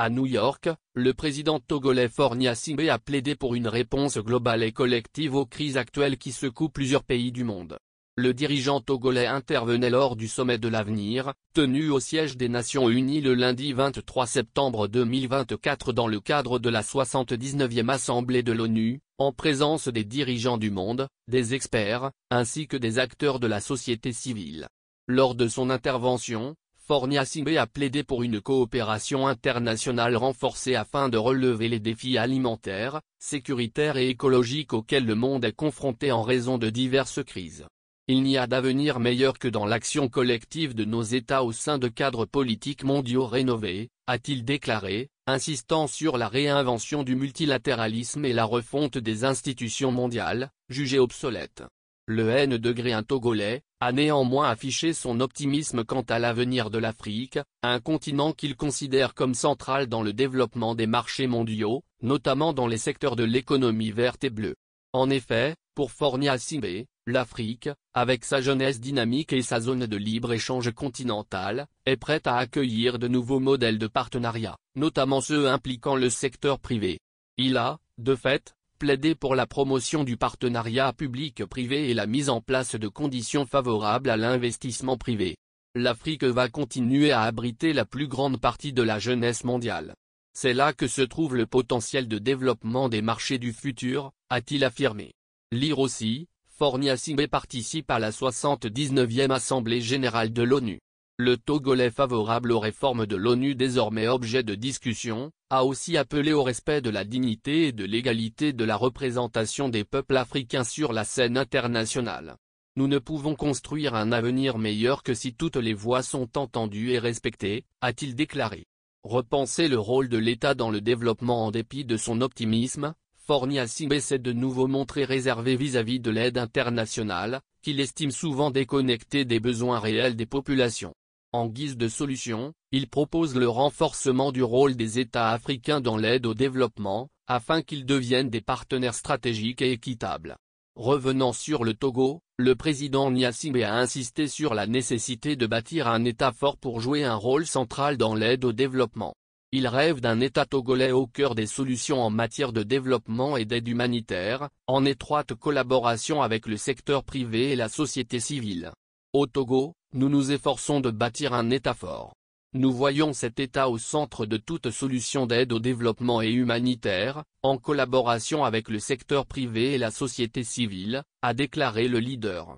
À New York, le président togolais Faure Gnassingbé a plaidé pour une réponse globale et collective aux crises actuelles qui secouent plusieurs pays du monde. Le dirigeant togolais intervenait lors du sommet de l'avenir, tenu au siège des Nations Unies le lundi 23 septembre 2024 dans le cadre de la 79e Assemblée de l'ONU, en présence des dirigeants du monde, des experts, ainsi que des acteurs de la société civile. Lors de son intervention, Faure Gnassingbé a plaidé pour une coopération internationale renforcée afin de relever les défis alimentaires, sécuritaires et écologiques auxquels le monde est confronté en raison de diverses crises. Il n'y a d'avenir meilleur que dans l'action collective de nos États au sein de cadres politiques mondiaux rénovés, a-t-il déclaré, insistant sur la réinvention du multilatéralisme et la refonte des institutions mondiales, jugées obsolètes. Le N-1 togolais a néanmoins affiché son optimisme quant à l'avenir de l'Afrique, un continent qu'il considère comme central dans le développement des marchés mondiaux, notamment dans les secteurs de l'économie verte et bleue. En effet, pour Faure Gnassingbé, l'Afrique, avec sa jeunesse dynamique et sa zone de libre-échange continentale, est prête à accueillir de nouveaux modèles de partenariat, notamment ceux impliquant le secteur privé. Il a, de fait, plaidé pour la promotion du partenariat public-privé et la mise en place de conditions favorables à l'investissement privé. L'Afrique va continuer à abriter la plus grande partie de la jeunesse mondiale. C'est là que se trouve le potentiel de développement des marchés du futur, a-t-il affirmé. Lire aussi, Faure Gnassingbé participe à la 79e Assemblée générale de l'ONU. Le Togolais favorable aux réformes de l'ONU désormais objet de discussion, a aussi appelé au respect de la dignité et de l'égalité de la représentation des peuples africains sur la scène internationale. Nous ne pouvons construire un avenir meilleur que si toutes les voix sont entendues et respectées, a-t-il déclaré. Repenser le rôle de l'État dans le développement en dépit de son optimisme, Faure Gnassingbé s'est de nouveau montré réservé vis-à-vis de l'aide internationale, qu'il estime souvent déconnectée des besoins réels des populations. En guise de solution, il propose le renforcement du rôle des États africains dans l'aide au développement, afin qu'ils deviennent des partenaires stratégiques et équitables. Revenant sur le Togo, le président Gnassingbé a insisté sur la nécessité de bâtir un État fort pour jouer un rôle central dans l'aide au développement. Il rêve d'un État togolais au cœur des solutions en matière de développement et d'aide humanitaire, en étroite collaboration avec le secteur privé et la société civile. Au Togo, nous nous efforçons de bâtir un État fort. Nous voyons cet État au centre de toute solution d'aide au développement et humanitaire, en collaboration avec le secteur privé et la société civile, a déclaré le leader.